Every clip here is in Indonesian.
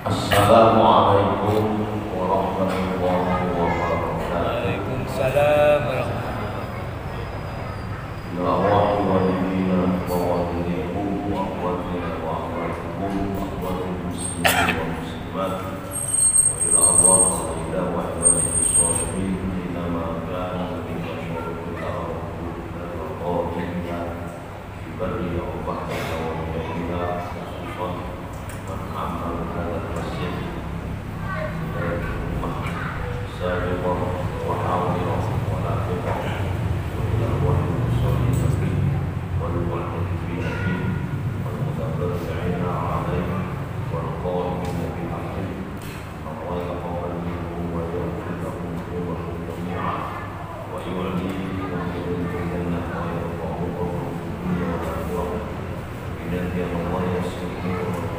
Assalamualaikum warahmatullahi wabarakatuh. Waalaikumsalam warahmatullahi Ya Allah walidina wa walidaykum wa akhwatina wa akhwatikum wa akhwatul muslimin wa muslimat wa ila Allah wa ila wa ibadihi sholihin inama kana min syururi al-qawliya ibadi Allah wa ibadina khususan man amal hadal masjid dari rumah sabiqah wa hawirah wa lafiqah wa ila wahid musalli nabi wal mu'tadifina fihi wal mutabarri'ina alaihi wal qawimina bihamdi wa yaqabal minhum wa yaghfir lahum dhunubahum jami'an wa yu'lihim wa yudkhilhum jannah wa yarfa'uhum fid dunya wal akhirah binati Allah yasirhum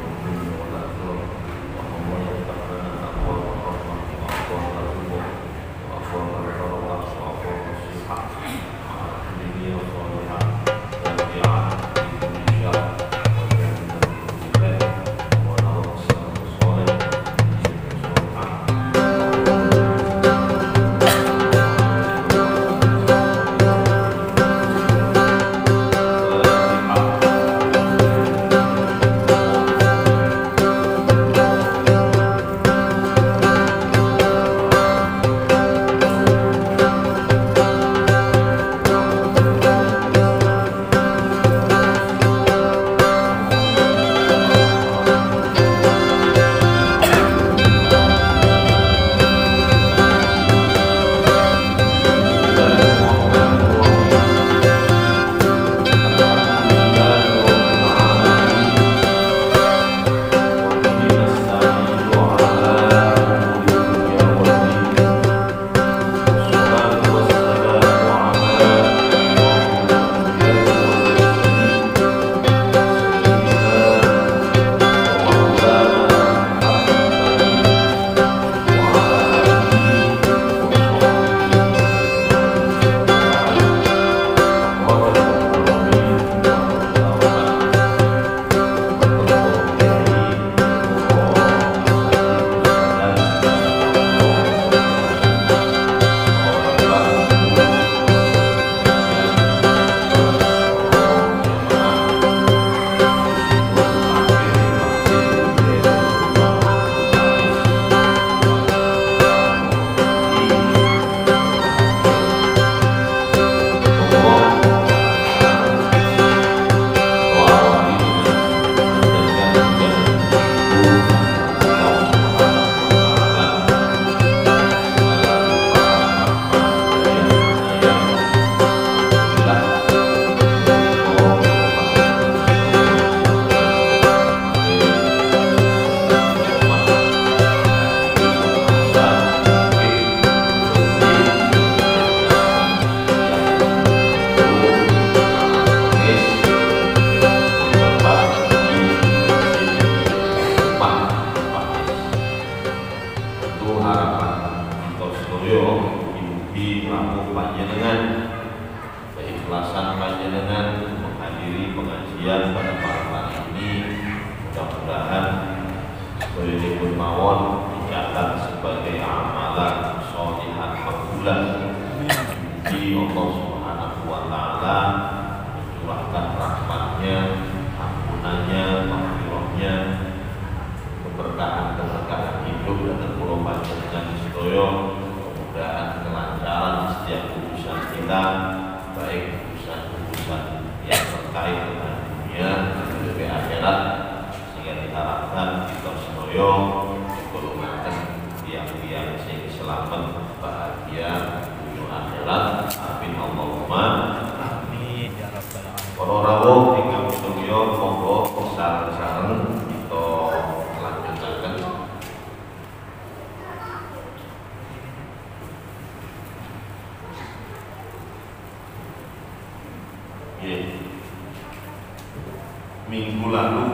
minggu lalu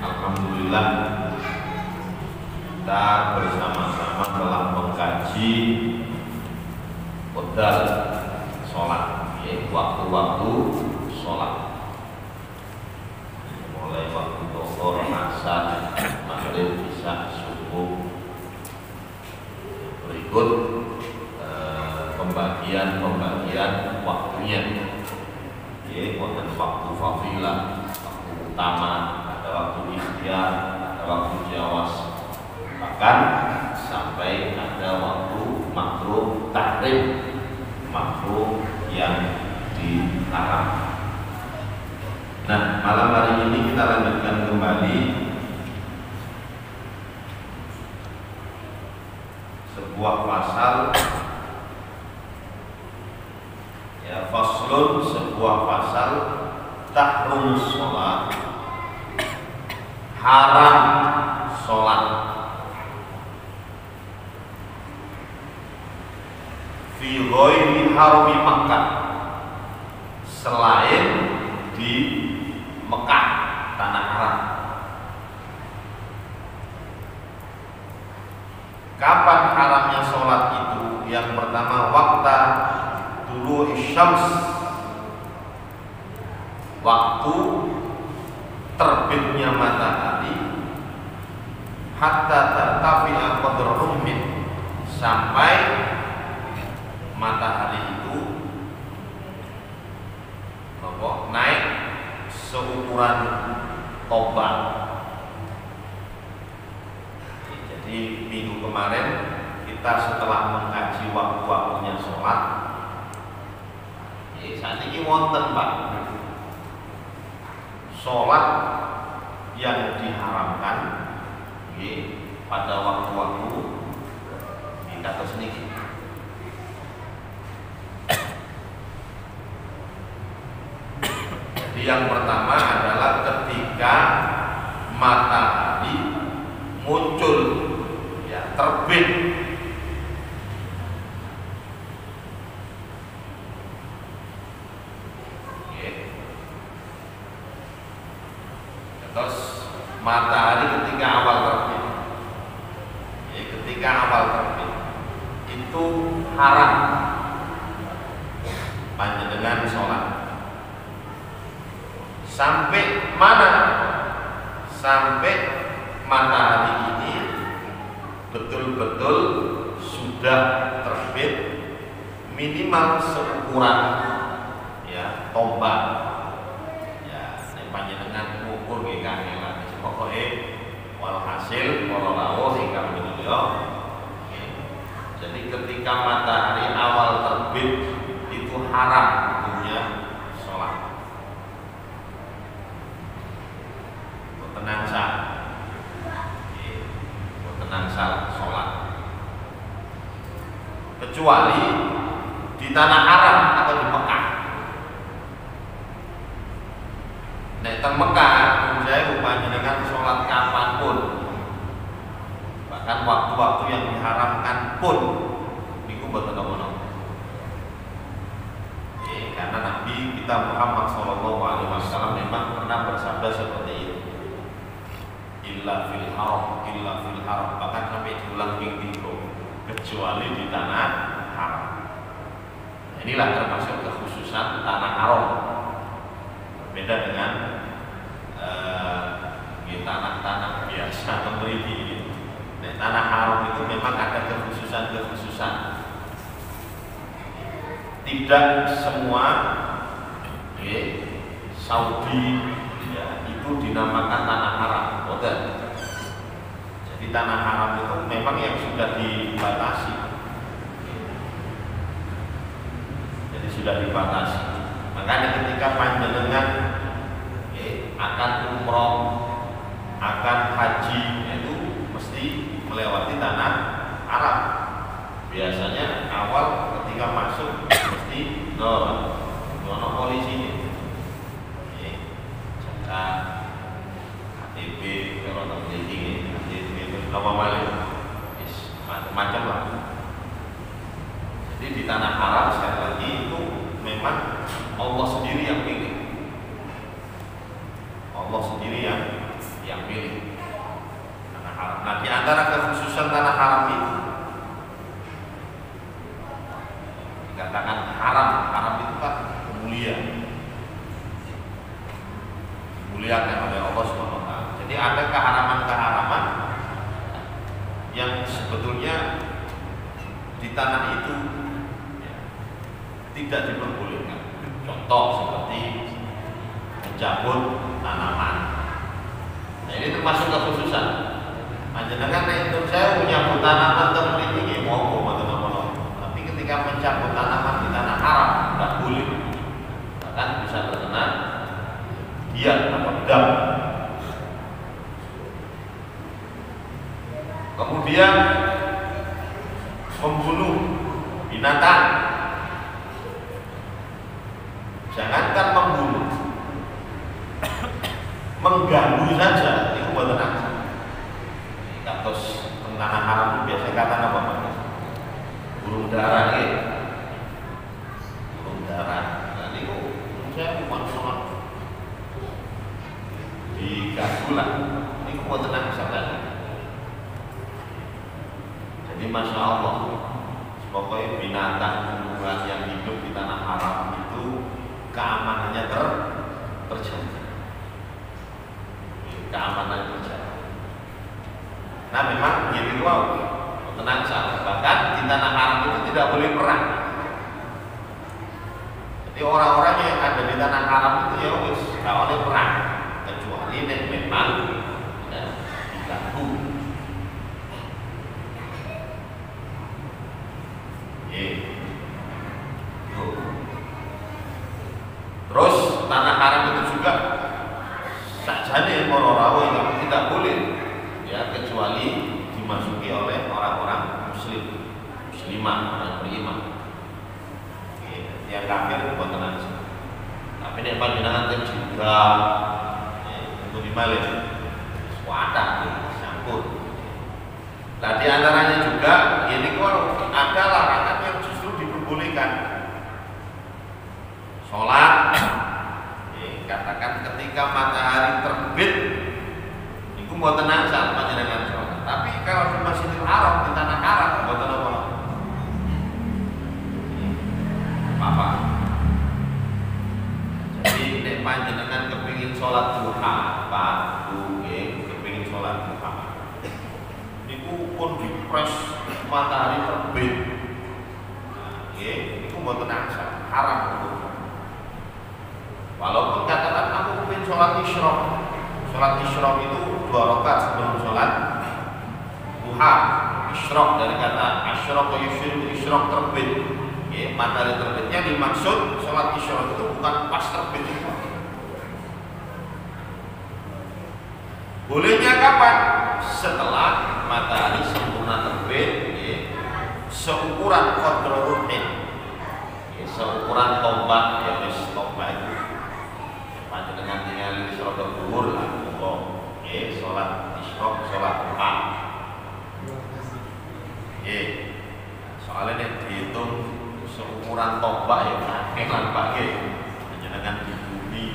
alhamdulillah kita bersama-sama telah mengkaji qadar sholat, yaitu waktu-waktu sholat mulai waktu dhuhur, asar, maghrib, mengikut pembagian waktunya. Wonten waktu fadilah, waktu utama, ada waktu ikhtiar, ada waktu jawas, bahkan sampai ada waktu makruh tahrim, makruh yang dilarang. Nah, malam hari ini kita lanjutkan kembali sebuah pasal, ya, faslun, sebuah pasal tahrum sholat, haram sholat, fi ghairi harami Makkah, selain di Mekah, tanah haram. Kapan haramnya sholat itu? Yang pertama, waktu dulu syams, waktu terbitnya matahari, hatta tartafi'a qadra rumhin, sampai matahari itu naik seukuran tombak. Jadi minggu kemarin kita setelah mengkaji waktu-waktunya sholat, saat ini wonten Pak, sholat yang diharamkan pada waktu-waktu kita sendiri. Jadi yang pertama adalah ketika matahari muncul, ya, terbit. Terus matahari ketika awal terbit, itu haram panjenengan sholat. Sampai mana? Sampai matahari ini betul-betul sudah terbit minimal seukuran, ya, tombak. Ya, nek panjenengan ngukur nggih kangelan. Pokoke walhasil para lawuh ingkang minulya. Jadi ketika matahari awal terbit itu haram hukumnya sholat. Tenang sholat, kecuali di tanah haram atau di Mekah. Nek teng Mekah saya panjenengan sholat kapanpun, bahkan waktu-waktu yang diharamkan pun niku mboten napa-napa. Karena Nabi kita Muhammad SAW memang pernah bersabda seperti itu. Illa fil haram, bahkan sampai diulang ping-ping, kecuali di tanah haram. Nah, inilah termasuk kekhususan tanah haram. Berbeda dengan tanah-tanah biasa memiliki. Nah, tanah haram itu memang ada kekhususan. Tidak semua Saudi, ya, itu dinamakan tanah haram. Jadi tanah haram itu memang yang sudah dibatasi. Makanya ketika panjenengan akan umroh, akan haji, itu mesti melewati tanah haram. Biasanya awal ketika masuk mesti ono polisi, KTP, kalau memiliki KTP apa macam-macam lah. Jadi di tanah haram sekali lagi itu memang Allah sendiri yang pilih. Tanah haram. Nah, di antara kekhususan tanah haram itu dikatakan haram itu kan mulia. Dimuliakan oleh Allah SWT. Jadi ada keharaman-keharaman yang sebetulnya di tanah itu ya, tidak diperbolehkan. Contoh seperti mencabut tanaman. Nah, ini termasuk kekhususan. Panjenengan itu saya punya tanaman tertentu ini mau tapi ketika mencabut tanaman di tanah haram tidak boleh, bahkan bisa terkena dia atau dam. Kemudian membunuh binatang, jangankan membunuh, mengganggu saja itu buat tenang. Kados tanah haram itu biasa kata apa Pak? Burung dara ya. Burung dara. Nah niku saya mau sholat di Kasulan. Niku buat tenang saja. Jadi masya Allah, pokoknya binatang tumbuhan yang hidup di tanah haram itu keamanannya terjaga. Keamanan terjaga. Nah memang jadi wow, tenang saja. Bahkan di tanah haram itu tidak boleh perang. Jadi orang-orang yang ada di tanah haram itu ya wis tidak boleh perang, kecuali memang diganggu. Terus tanah haram itu juga sakjane para rawuh yang tidak boleh ya kecuali dimasuki oleh orang-orang muslimah, orang beriman. Yang kafir buat tenang. Tapi nek panjenengan teng juga itu di Malaysia. Wadah campur. Nah di antaranya juga ini kok ada larangan yang justru diperbolehkan. Sholat, katakan ketika matahari terbit, itu mau tenang saat panjenengan sholat. Tapi kalau di Masjidil Haram di tanah haram, buat apa? Jadi nek panjenengan kepingin sholat duha, kepingin sholat duha, itu pun dipres matahari terbit, itu mau tenang saat haram itu. Walaupun katakan aku ingin sholat isyraq. Sholat isyraq itu 2 rakaat sebelum sholat duha. Isyraq dari kata asyraq yusyriqu isyraq terbit. Matahari terbitnya dimaksud sholat isyraq itu bukan pas terbit itu. Bolehnya kapan? Setelah matahari sempurna terbit, seukuran qadrul ruhin. Seukuran tombak, ya wis tombak itu panjenengan tinggal di sholat zuhur lah, sholat isyraq, sholat duha. Soalnya nih dihitung seukuran tombak ya, kan pakai panjenengan di bumi,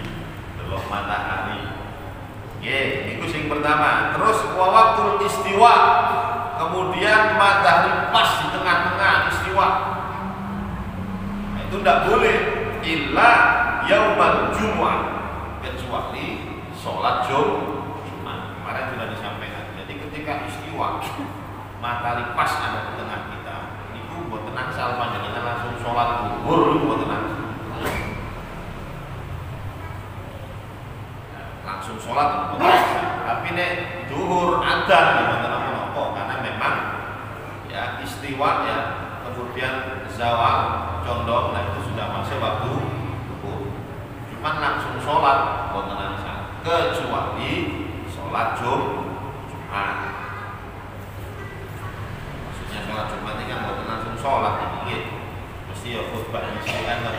delok matahari. Itu yang pertama. Terus waktu istiwa, kemudian matahari pas di tengah-tengah istiwa. Itu tidak boleh illa yaumal jumu'ah, kecuali sholat Jumat. Kemarin sudah disampaikan. Jadi ketika istiwa matahari pas ada di tengah kita, itu buat tenang saat panjenengan langsung sholat zuhur buat tenang. Langsung sholat tapi nek zuhur ada di mana karena memang ya istiwa ya kemudian zawal condong, nah itu sudah masuk waktu zuhur. Cuman langsung sholat buat tenang saat, kecuali sholat Jumat. Maksudnya sholat Jumat ini kan buat langsung sholat ini, mesti ya khutbahnya kan.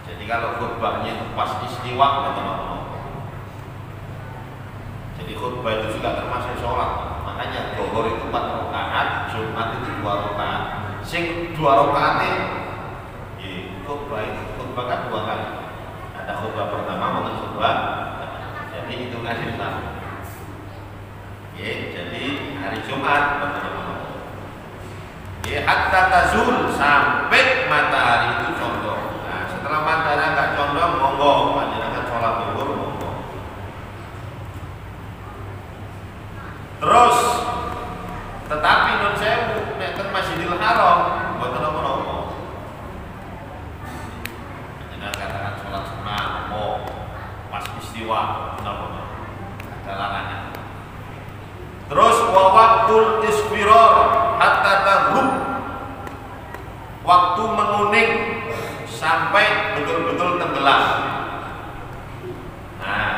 Jadi kalau khutbahnya itu pas istiwa teman-teman. Jadi khutbah itu juga termasuk sholat. Makanya zuhur itu 4 rakaat, Jumat itu 2 rakaat. Sing 2 rakaatnya khutbah itu khutbah kan 2 kali. Ada khutbah pertama maupun khutbah. Jadi hitungan Islam. Jadi hari Jumat hatta tazul, sampai matahari itu condong. Nah, setelah matahari agak condong, monggo panjenengan sholat zuhur monggo. Terus tetapi non sewu nek ten Masjidil Haram mboten napa-napa. Jenengan katakan sholat sunah pas istiwa napa ada larangan. Terus wa waqtul isfirar hatta taghrub, waktu menguning sampai betul-betul tenggelam. Nah,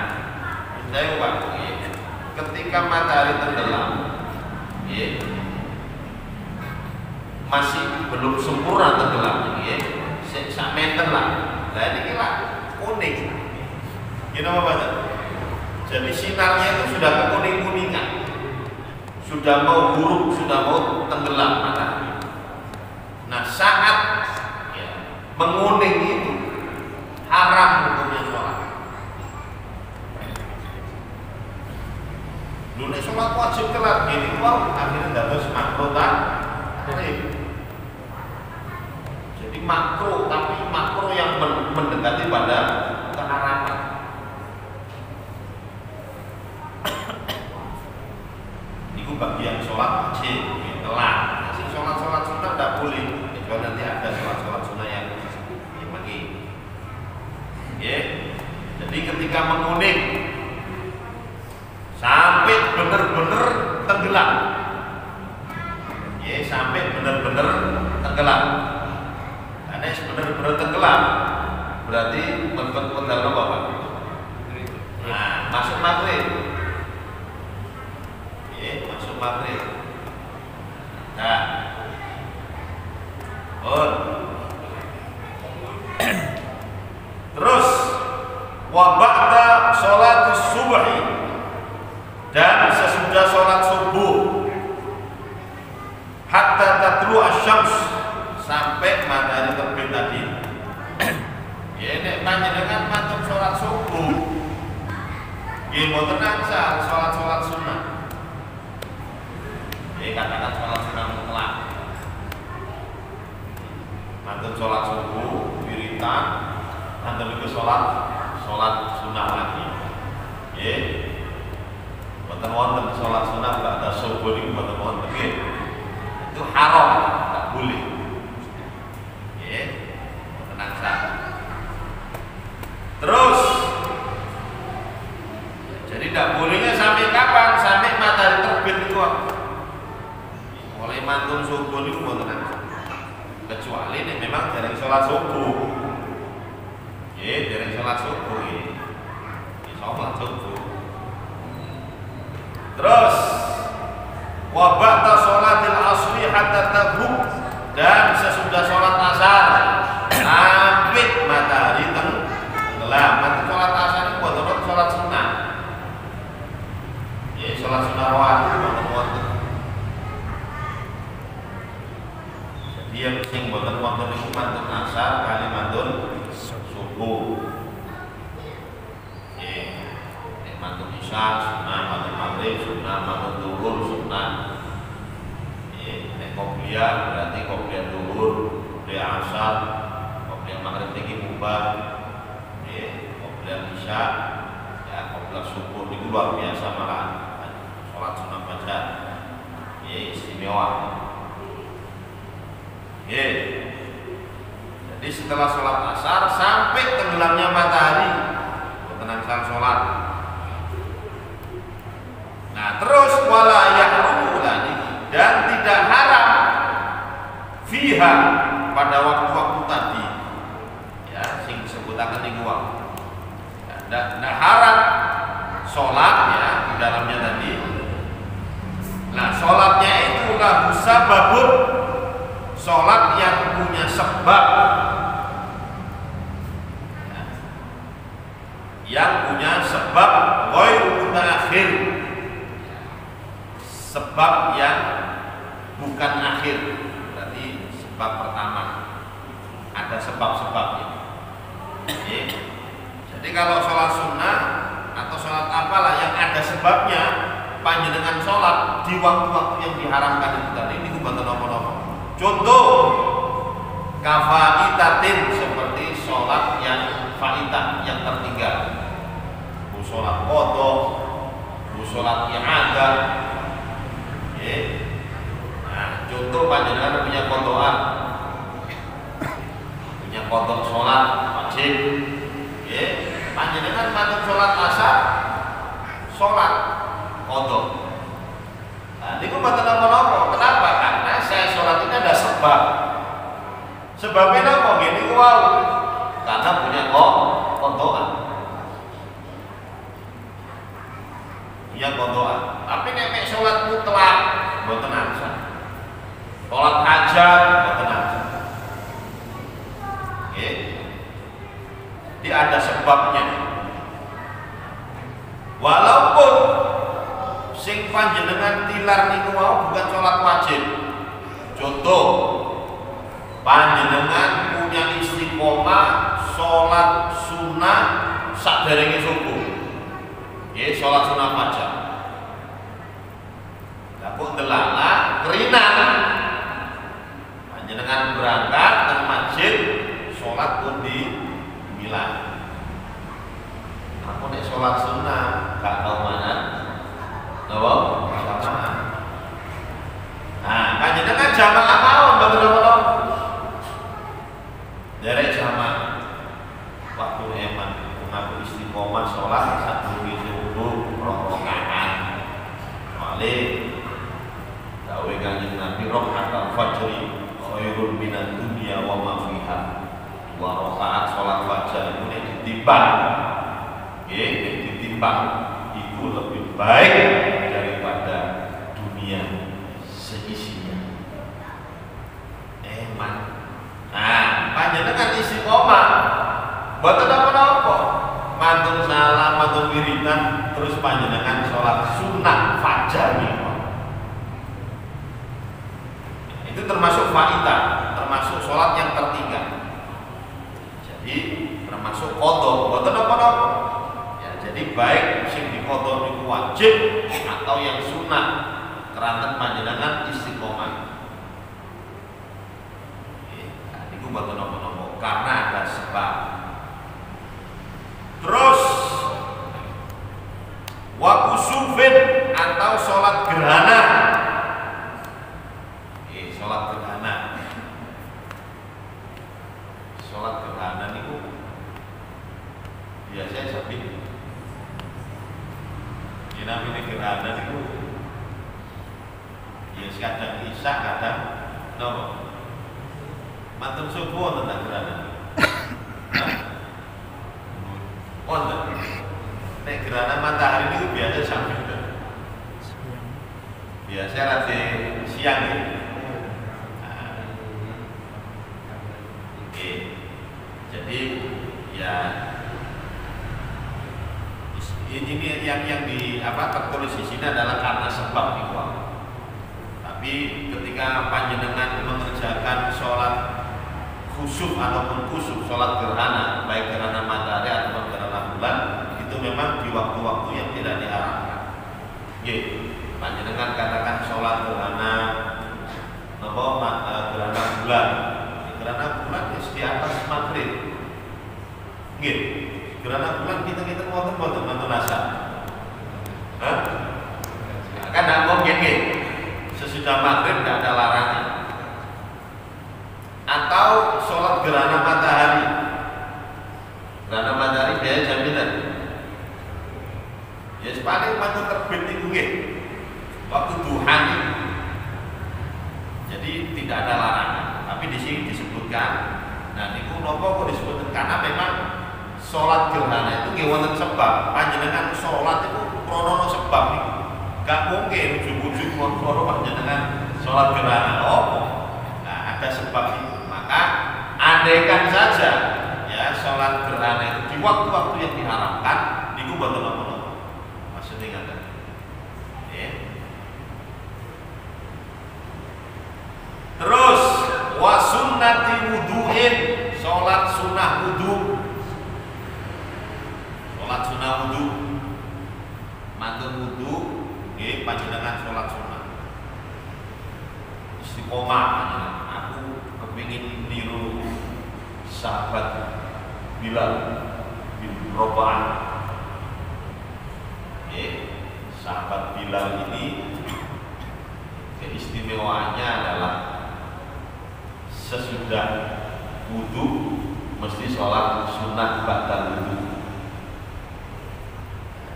saya ulangi, ketika matahari tenggelam, masih belum sempurna tenggelam, sak meter lah. Nah ini kira kuning, gini apa? Jadi sinarnya itu sudah kekuning-kuningan, sudah mau buruk, sudah mau tenggelam matahari. Nah saat menguning itu haram hukumnya sholat. Dulu sholat wajib telat gini, wow, akhirnya dapat makro jadi makro, tapi makro yang mendekati pada keharaman. Itu bagian sholat wajib telat. Masih sholat sunnah tidak boleh. Kalau nanti ada sholat sunnah yang dimaki. Jadi ketika menguning sampai benar-benar tenggelam, sampai benar-benar tenggelam. Karena benar-benar tenggelam berarti mental apa Pak? Nah, masuk maghrib. Masuk maghrib. Nah, terus wa ba'da sholatus subhi, dan sesudah sholat subuh hatta tatlu asyams, sampai matahari terbit tadi. Nek panjenengan matur sholat subuh nggih mboten angsal sholat sunnah. Katakan sholat sunnah mutlak. Matur sholat subuh wiritan, nanti itu sholat sunnah lagi. Mboten wonten sholat sunnah ba'da subuh niku mboten wonten nggih. Itu haram, tak boleh. Tenang saja. Terus, jadi tidak bolehnya sampai kapan? Sampai matahari terbit itu. Mulai mantun subuh itu mau tenang. Kecuali ini memang dari sholat subuh. Dari sholat subuh ini. Sholat subuh. Terus, wa ba'da sholatil asri hatta taghrub, dan sesudah sholat asar sampai matahari tenggelam. Nanti sholat asar itu buat sholat sunnah. Sholat sunnah rawatib wonten. Jadi yang sing buatan wonten itu mantun asar kali mantun subuh. Mantun isya sunnah, mantun maghrib sunnah, mantun zuhur sunnah. Qobliyah berarti qobliyah zuhur, qobliyah asar, qobliyah maghrib tinggi mubah, qobliyah isya, qobliyah subuh itu luar biasa malah sholat sunnah fajar, istimewa. Jadi setelah sholat asar sampai tenggelamnya matahari, tenang sholat. Nah terus wala yahrumu lagi, dan tidak haram fiha pada waktu-waktu tadi, sing disebutaken niku wae. Nah haram sholat di dalamnya tadi. Nah sholatnya itu lahu sababun, sholat yang punya sebab, yang punya sebab ghairu mutaakhir, sebab yang bukan akhir, berarti sebab pertama, ada sebab-sebabnya. Jadi kalau sholat sunnah atau sholat apalah yang ada sebabnya, panjenengan sholat di waktu-waktu yang diharamkan itu tadi, ini bukan nopo-nopo. Contoh kafaitatin, seperti sholat yang faitah, yang tertinggal, sholat qadha, sholat i'adah. Nah, contoh panjenengan punya kodokan, punya kodok sholat wajib, ya. Panjenengan mantap sholat asar, sholat kodok. Nah, ini mboten napa-napa. Kenapa? Karena saya sholat ini ada sebab. Sebabnya apa? Gini wow. Karena punya kodokan. Punya kodokan. Tapi nek sholat mutlak mboten asar. Sholat hajat mboten asar. Oke. Jadi ada sebabnya. Walaupun sing panjenengan tilar niku mau bukan sholat wajib. Contoh, panjenengan punya istiqomah sholat sunnah saderenge subuh. Nggih, sholat sunnah fajar. Lah kok delala kerinan. Panjenengan berangkat ke masjid sholat pun di Milan. Aku nek sholat sunnah gak tau mana. Napa? Jamaah. Nah, panjenengan jamaah mawon mboten napa-napa. Derek jamaah. Waktu eman ngaku istiqomah sholat sadurunge subuh rakaat. Wale dawuh Kanjeng Nabi rakaat fajri khairun minad dunya wa ma fiha. Dua rakaat sholat fajar itu nek ditimbang. Nggih, nek ditimbang itu lebih baik daripada dunia seisinya. Eman. Nah, panjenengan istiqomah. Mboten napa-napa. Mantun salam, mantun wiridan, terus panjenengan sholat sunnah fajar niku. Itu termasuk faidah, termasuk sholat yang tertinggal. Jadi termasuk qadha, mboten napa-napa. Jadi baik sing diqadha niku wajib atau yang sunnah keranten panjenengan istiqomah. Nah, niku mboten napa-napa karena ada sebab. Terus wa kusufin atau sholat gerhana. Sholat gerhana. Sholat gerhana niku biasanya sampai namanya gerhana itu ya kadang isya kadang nopo mantun subuh tentang gerhana wonten nek gerhana matahari itu biasa sampai biasa rada siang ya. Oke. Jadi ya ini yang tertulis di sini adalah karena sebab ikhwan. Tapi ketika panjenengan mengerjakan sholat khusuf ataupun kusuf, sholat gerhana, baik gerhana matahari ataupun gerhana bulan, itu memang di waktu-waktu yang tidak diarahkan. Oke, panjenengan katakan sholat gerhana, gerhana bulan. Gerhana bulan di atas maghrib. Oke. Gerhana bulan kita ngoten mantun asar. Hah? Kan tidak mungkin nih. Sesudah maghrib tidak ada larangan. Atau sholat gerhana matahari. Gerhana matahari biaya jaminan. Ya paling mantun terbit itu nggih. Waktu duha nih. Jadi tidak ada larangan. Tapi di sini disebutkan. Nah niku nopo kok disebutkan karena memang sholat gerhana itu nggih wonten sebab. Panjenengan sholat itu krono sebab niku. Gak mungkin ujug-ujug krono panjenengan sholat gerhana. Oh, nah ada sebab itu. Maka andaikan saja ya sholat gerhana itu di waktu-waktu yang diharamkan niku boten napa-napa. Maksudnya ngaten. Ya. Terus wa sunnati wudu'in, sholat sunnah wudu. Sholat sunnah wudu, mantun wudu, nggih panjenengan sholat sunnah. Istiqomah panjenengan. Aku kepingin niru sahabat Bilal bin Rabah. Sahabat Bilal ini keistimewaannya adalah sesudah wudu mesti sholat sunat ba'dal wudu.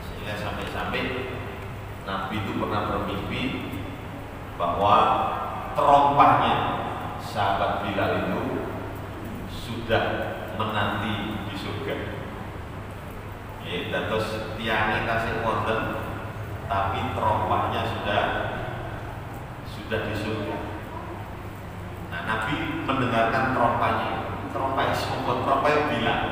Sehingga sampai-sampai Nabi itu pernah bermimpi bahwa terompahnya sahabat Bilal itu sudah menanti di surga. Ya, terus tiangnya kasih wonten, tapi terompahnya sudah di surga. Nah, Nabi mendengarkan terompahnya. Terompah disebut terompah Bilal.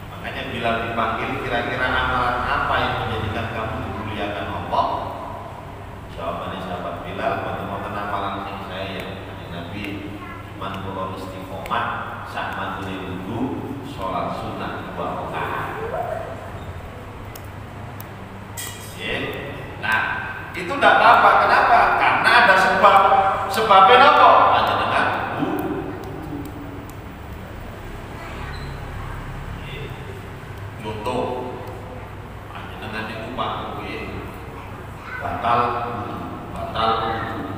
Makanya Bilal dipanggil, kira-kira amalan apa yang menjadikan kamu dimuliakan Allah? Jawabannya sahabat Bilal, teman-teman amalan yang saya yang Nabi cuman kalau istiqomah sama wudu, sholat sunnah 2 rakaat. Nah, itu tidak apa-apa. Kenapa? Karena ada sebab. Sebabnya apa? Hanya dengan contoh, hanya dengan diupah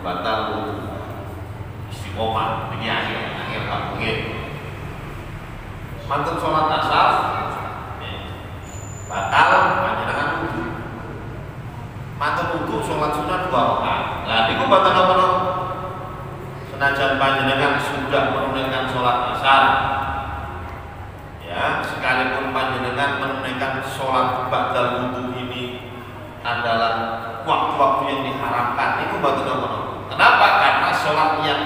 batal istiqomah ini akhir kampungnya mantun sholat asar batal hanya dengan wudu, mantun wudu sholat sunat 2 rakaat. Nah, niku batal apa? Senajan panjenengan sudah menunaikan sholat asar, ya, sekalipun panjenengan menunaikan sholat ba'dal wudu ini adalah waktu-waktu yang diharamkan, itu batal apa? Kenapa? Karena sholat yang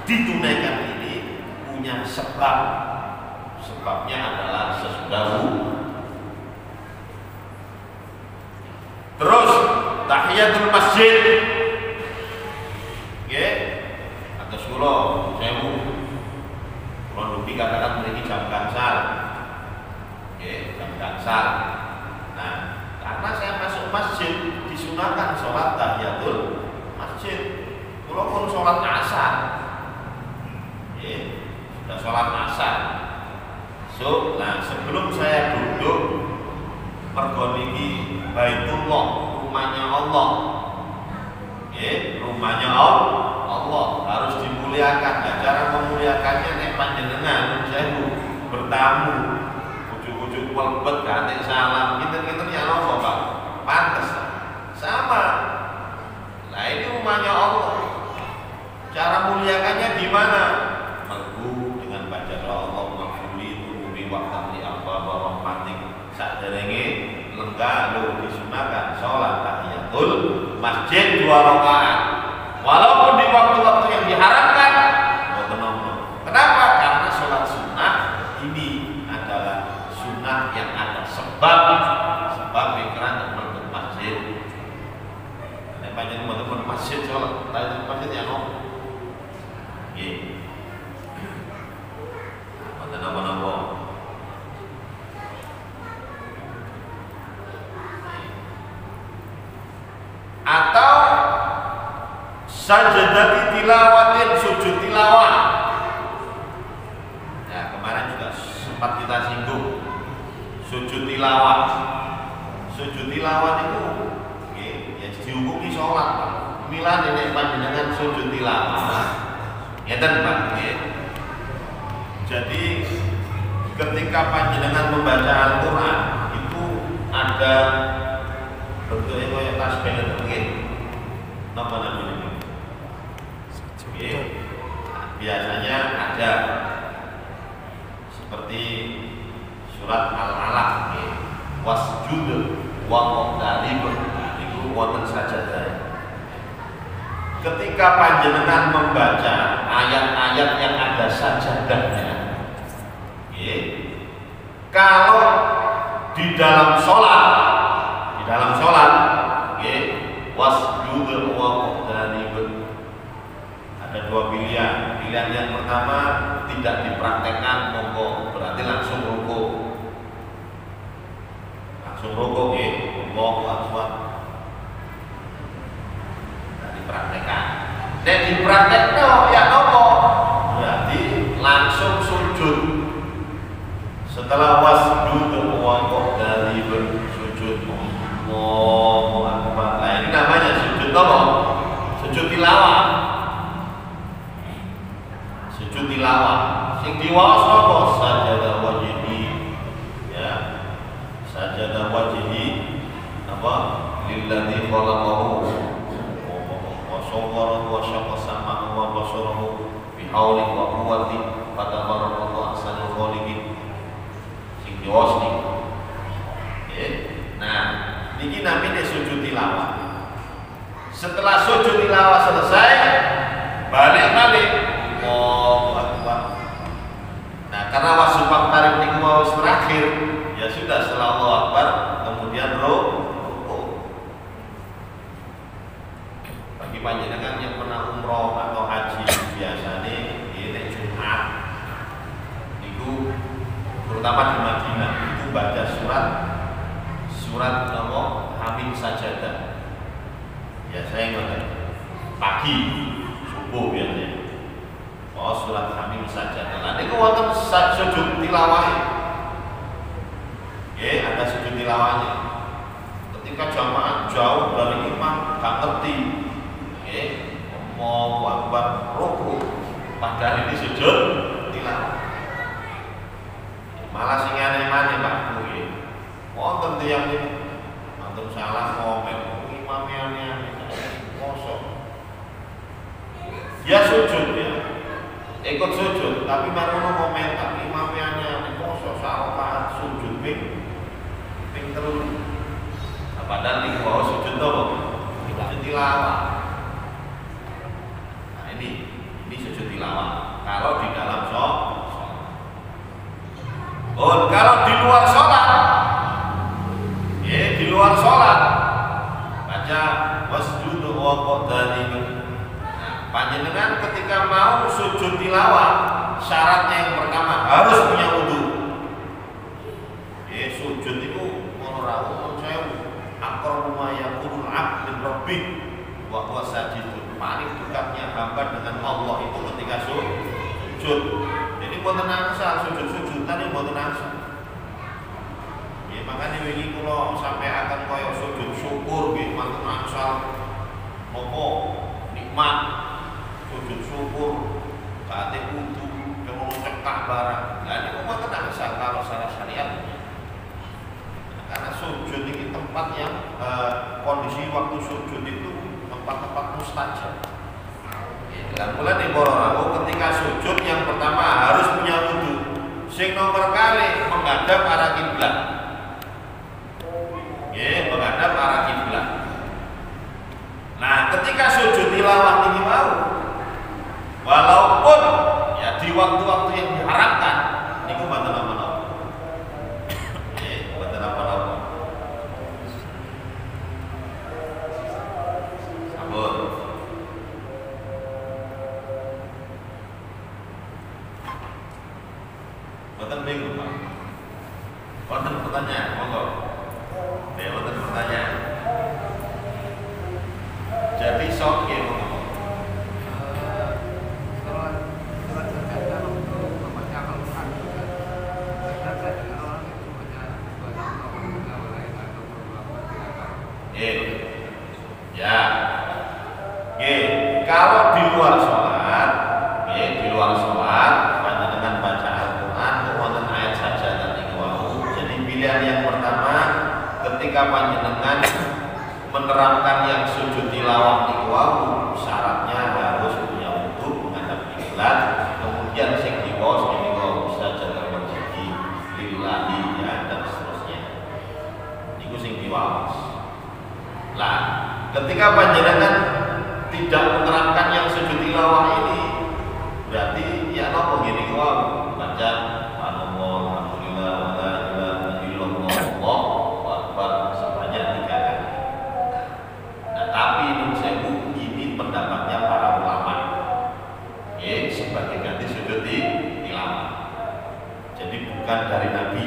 ditunaikan ini punya sebab. Sebabnya adalah sesudah wudu. Terus tahiyatul masjid, ya, atau sekolah sewu, kalau dulu dikatakan memiliki jam gangsal, ya, jam gangsal. Nah, karena saya masuk masjid disunahkan sholat tahiyatul masjid. Walaupun sholat asar, ya, sudah sholat asar. So, nah sebelum saya duduk mergoniki Baitullah, rumahnya Allah, ya, rumahnya Allah harus dimuliakan. Nah, cara memuliakannya nek panjenengan saya bertamu, ujuk-ujuk melebet ganti salam, gitu-gitu ya Allah Pak, pantes sama. Nah, ini rumahnya Allah. Cara muliakannya gimana? Mengku dengan baca doa Allah maghfirli turubi waqtali abba rahmatik. Saderenge lenggah lho disunahkan sholat tahiyatul masjid 2 rakaat. Walaupun di waktu-waktu yang diharamkan, kenapa? Karena sholat sunnah ini adalah sunnah yang ada sebab pikiran teman-teman masjid. Nek banyak teman-teman masjid sholat tahiyatul masjid ya no. Apa-apa atau sajadati tilawatin, sujud tilawah. Ya, kemarin juga sempat kita singgung sujud tilawah. Sujud tilawah itu ya dihukumi sholat. Mila nenek panjenengan sujud tilawah. Ngeten Pak. Jadi ketika panjenengan membaca Al-Quran itu ada bentuknya kayak tasbih mungkin. Napa namanya? Biasanya ada seperti surat Al-Alaq, wasjud wa qadrib, itu wonten sajadah. Ketika panjenengan membaca ayat-ayat yang ada sajadahnya, kalau di dalam sholat, wasjud wa qadrib, ada 2 pilihan. Pilihan yang pertama tidak dipraktekkan, monggo, berarti langsung rukuk, Allahu Akbar. Dipraktekkan. Dan dipraktekno ya nopo? Berarti langsung sujud. Setelah wasjud wa qadrib sujud. Allahu Akbar. Nah, ini namanya sujud apa? Sujud tilawah. tilawah. Sing diwaos napa? Sajadah wajhi. Ya. Sajadah wajhi apa? Lilladzi khalaqahu wa sawwarahu wa syaqqa sam'ahu wa basarahu bihauli wa quwwati fatabarakallahu ahsanul khaliqin. Sing diwaos niki. Nah, niki namanya sujud tilawah. Setelah sujud tilawah selesai, balik-balik. Allahu Akbar. Nah, karena wasufak tarik niku mau terakhir, ya sudah setelah Allahu Akbar, kemudian rukuk. Bagi panjenengan yang pernah umroh atau haji biasanya ini Jumat, niku terutama di Madinah itu baca surat nama Hamim Sajadah. Ya saya ingat pagi subuh biasanya. Oh surat Hamim Sajadah. Nah niku wonten sujud tilawah. Ada sujud tilawahnya. Ketika jamaah jauh dari imam gak ngerti. Allahu Akbar rukuk. Padahal ini sujud tilawah. Malah sing aneh-aneh Pak. Wonten tiyang niku antum salah komen imamnya aneh-aneh kosong. Ya sujud ya. Ikut sujud tapi marono komentar imamnya aneh-aneh kosong salah sujud ping terus. Padahal niku wae sujud to kok. Sujud tilawah. Nah ini sujud tilawah. Kalau di dalam sholat. Oh, kalau di luar sholat di luar sholat baca wasjudu wa qadarihi. Nah, panjenengan ketika mau sujud tilawah syaratnya yang pertama harus punya wudu. Sujud itu menurut saya aqrabu ma yakunul 'abd min rabbih wa huwa sajidun. Paling dekatnya hamba dengan Allah itu ketika sujud. Jadi mboten angsal sujud-sujud tadi mboten angsal. Makanya ini kalau sampai akan koyok sujud syukur gitu, mantu angsal nopo nikmat sujud syukur saatnya kudu cuma cekak barang. Nah ini kok mantu angsal kalau secara syariat. Karena sujud ini tempat yang kondisi waktu sujud itu tempat-tempat mustajab. Dan mulai di Bororau ketika sujud yang pertama harus punya wudu. Sing nomor kali menghadap arah kiblat. Menghadap arah kiblat. Nah, ketika sujud tilawah ini mau, walaupun ya di waktu-waktu yang diharapkan, niku mboten apa-apa. Mboten apa-apa. Sampun. Mboten bingung, Pak. Wonten pertanyaan, monggo. Wonten pertanyaan. Jadi sok ya monggo. Kalau di luar sholat, panjenengan baca Al-Quran, wonten ayat saja tadi wau. Jadi pilihan yang pertama, ketika panjenengan menerapkan yang sujud tilawah niku wau, syaratnya harus punya wudu menghadap kiblat, kemudian sing diwaos niku bisa jaga rezeki lillahi ya dan seterusnya. Niku sing diwaos. Lah, ketika panjenengan tidak menerapkan yang sujud tilawah ini, berarti ya nopo gini wau baca alhamdulillah wa la ilaha illallah Allahu akbar sebanyak 3 kali. Nah, tapi ini pendapatnya para ulama. Sebagai ganti sujud tilawah. Jadi bukan dari Nabi.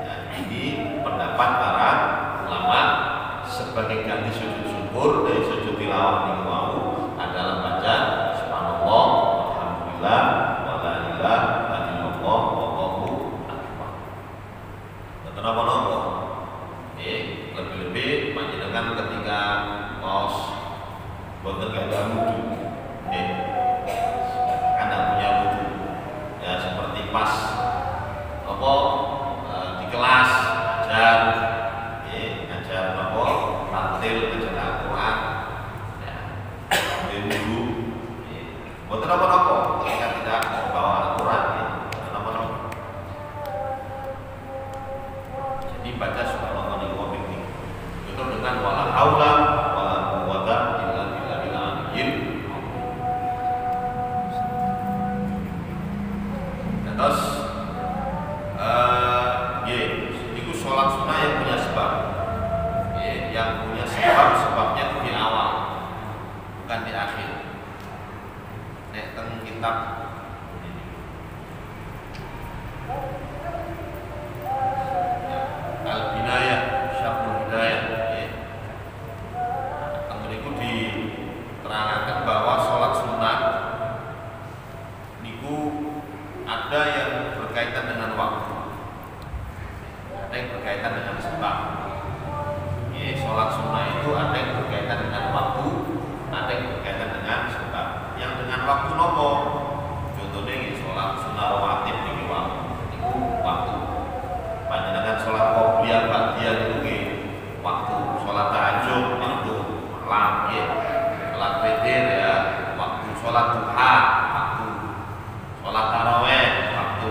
Ya, ini pendapat para ulama sebagai ganti sujud syukur dari sujud tilawah niku wau adalah baca subhanallah alhamdulillah wa la ilaha illallah wallahu akbar. Boten napa-napa. Lebih-lebih panjenengan ketika maos boten gadah wudu. Karena punya wudu. wala haula wala quwwata illa billahil aliyyil. Terus itu sholat sunnah yang punya sebab. Yang punya sebabnya itu di awal, bukan di akhir. Nek teng kitab Al-Binayah, Syarhul Hidayah, itu diterangkan bahwa sholat sunnah niku ada yang berkaitan dengan waktu, ada yang berkaitan dengan sebab. Sholat sunnah itu ada yang berkaitan dengan waktu, ada yang berkaitan dengan sebab. Yang dengan waktu nopo? Contohnya sholat sunnah rawatib niki waktu. Panjenengan sholat qobliyah ba'diyah itu waktu. Sholat tahajud waktu. Malam sholat witir ya waktu. Sholat duha waktu. Sholat tarawih waktu.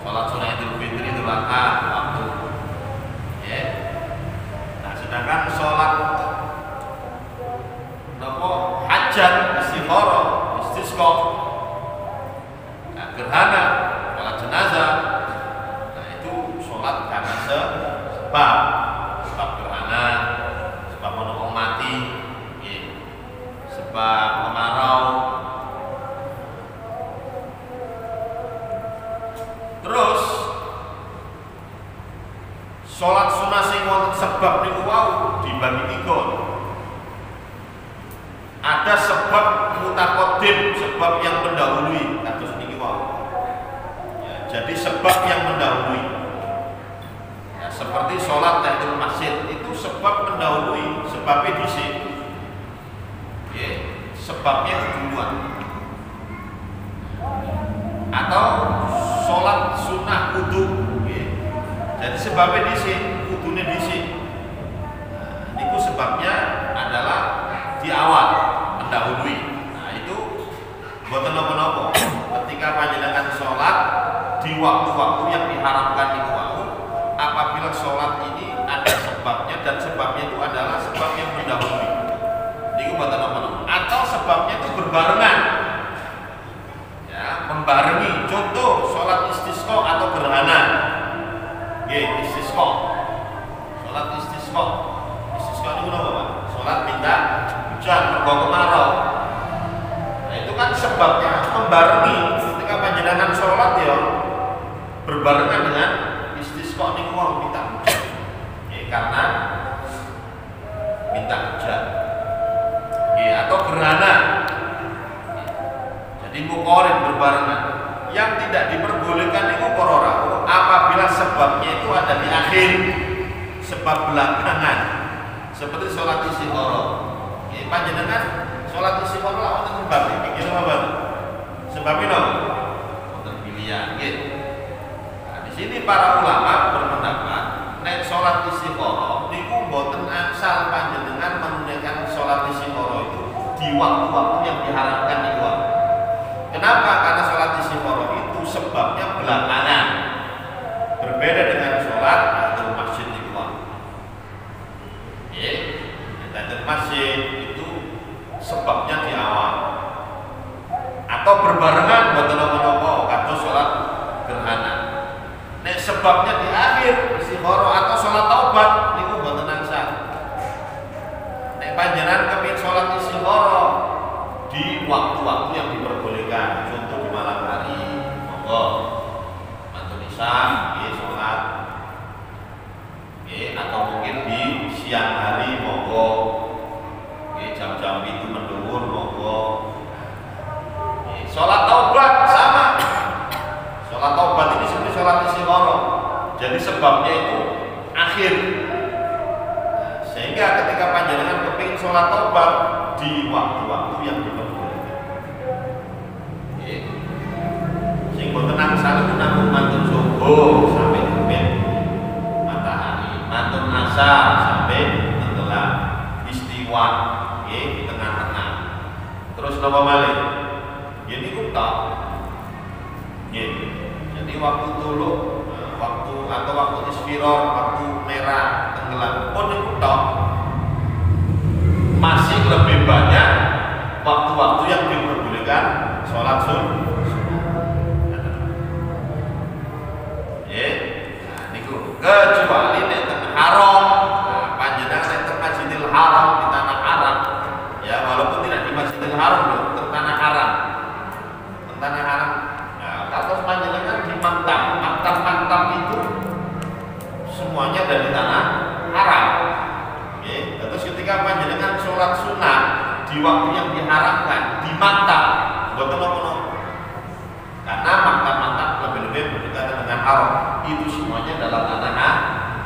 Sholat sunnah Idul Fitri Idul Adha waktu. Sedangkan sholat hajat, istikharah, istisqa, gerhana, sholat jenazah, nah itu sholat karena sebab gerhana, sebab orang mati, sebab kemarau. Terus sholat sunnah sing wonten sebab niku wau dibagi tiga. Ada sebab mutaqaddim, sebab yang mendahului kados niki wau. Jadi sebab yang mendahului. Seperti sholat tahiyatul masjid itu sebab mendahului, sebabnya dhisik. Sebabnya duluan. Atau sholat sunnah wudu. Jadi sebabnya dhisik, kudune dhisik. Niku sebabnya adalah di awal, mendahului. Nah itu boten napa-napa. Ketika panjenengan sholat di waktu-waktu yang diharamkan niku wau, apabila sholat ini ada sebabnya dan sebabnya itu adalah sebab yang mendahului. Niku boten napa-napa. Atau sebabnya itu berbarengan. Ya, membarengi. Contoh sholat istisqa atau gerhana. Istisqa. Sholat istisqa. Istisqa itu apa, Pak? Sholat minta hujan, mergo kemarau. Nah, itu kan sebabnya membarengi. Ketika panjenengan sholat ya berbarengan dengan istisqa niku wau minta hujan. Karena minta hujan. Atau gerhana. Jadi muqarin berbarengan. Yang tidak diperbolehkan itu korora apabila sebabnya itu ada di akhir, sebab belakangan, seperti sholat istikharah. Panjenengan sholat istikharah lah wonten sebab iki kira apa? Sebabnya apa? Wonten pilihan. Nah, di sini para ulama berpendapat nek sholat istikharah niku mboten asal panjenengan menunaikan sholat istikharah itu di waktu-waktu yang diharapkan niku. Kenapa? Karena sholat istikharah itu sebabnya belakangan, berbeda dengan sholat tahiyatul masjid itu. Tahiyatul masjid itu sebabnya di awal atau berbarengan buat nopo-nopo atau sholat gerhana. Nek sebabnya di akhir istikharah atau sholat taubat niku mboten angsal. Nek panjenengan kepengin sholat istikharah di waktu-waktu yang diperbolehkan, contoh di malam hari, monggo mantun isya sholat, atau mungkin di siang hari, monggo jam-jam itu mendhuwur, monggo. Sholat taubat sama, sholat taubat ini seperti sholat istikharah, jadi sebabnya itu akhir. Sehingga ketika panjenengan kepingin sholat taubat di waktu-waktu yang diperbolehkan, sing boten angsal namung mantun subuh sampai terbit matahari, mantun asar sampai tenggelam, istiwa di tengah-tengah. Terus napa malih? Niku tok. Jadi waktu tuluk waktu atau waktu isfiror, waktu merah tenggelam pun itu masih lebih banyak waktu-waktu yang diperbolehkan sholat sunnah. Nah, niku kecuali nek teng haram, nah, panjenengan nek teng Masjidil Haram di tanah Arab, ya walaupun tidak di Masjidil Haram, teng tanah Arab, Nah, kalau panjenengan di maktab itu semuanya dari tanah Arab. Terus ketika panjenengan sholat sunnah di waktu yang diharamkan di maktab, buat apa? Karena maktab-maktab lebih-lebih berdekatan dengan Arab, itu semuanya adalah tanah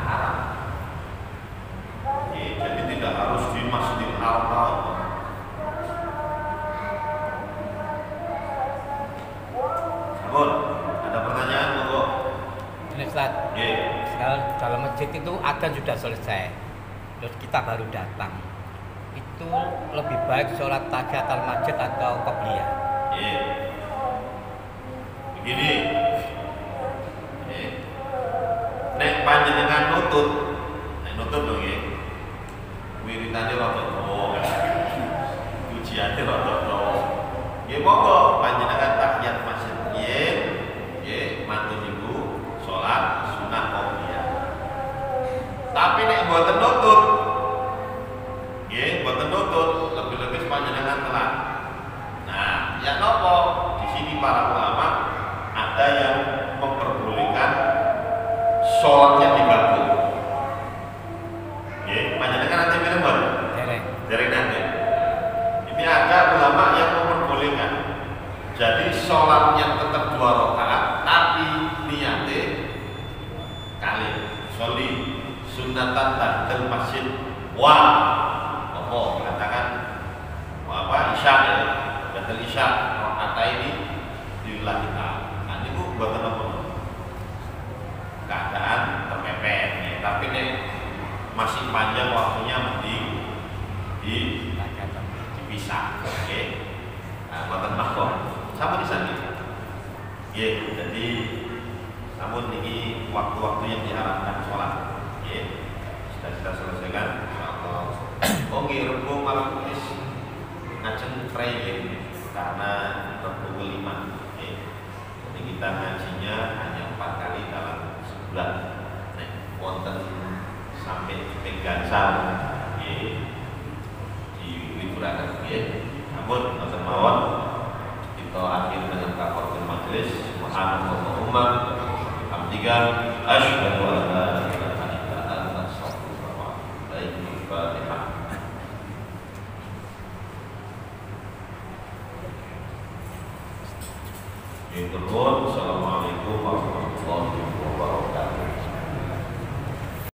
Arab. Jadi tidak harus di Masjidil Haram. Sabun, ada pertanyaan monggo. Ini Ustaz. Sekarang dalam masjid itu adzan sudah selesai, terus kita baru datang. Itu lebih baik sholat tahiyatul masjid atau qobliyah? Begini, nek panjenengan nutut dong ya, wiritane rada dawa, ujiane rada dawa. Nggih monggo panjenengan tahiyat masjid nggih, mantu ibu salat sunah qobliyah. Tapi nek mboten nutut, mboten nutut, lebih-lebih panjenengan telat. Nah, ya nopo? Di sini para ulama ada yang memperbolehkan sholatnya digabung. Panjenengan nanti minum baru? Dari nanti. Ini ada ulama yang memperbolehkan. Jadi sholatnya tetap 2 rakaat, tapi niatnya kali. Sholi sunatan tahiyatul masjid katakan isya ya, batal isya rakaat ini lillahi ta'ala. Nah, ini buatan apa? Keadaan terpepet nih, tapi nih masih panjang waktunya dipisah. Oke. Nah, buatan makhluk sama di sana. Jadi namun ini waktu-waktu yang diharapkan sholat. Sudah kita selesaikan. Rembung malam kuis ngajeng training karena pukul 5. Jadi kita ngajinya hanya 4 kali dalam sebulan. Wonten sampai Gansal di liburan namun wonten mawon kita akhir dengan kafaratul majelis. Subhanallahumma hamdika asyhadu an la ilaha illa anta astaghfiruka wa atubu ilaik. Fatihah. Assalamualaikum warahmatullahi wabarakatuh.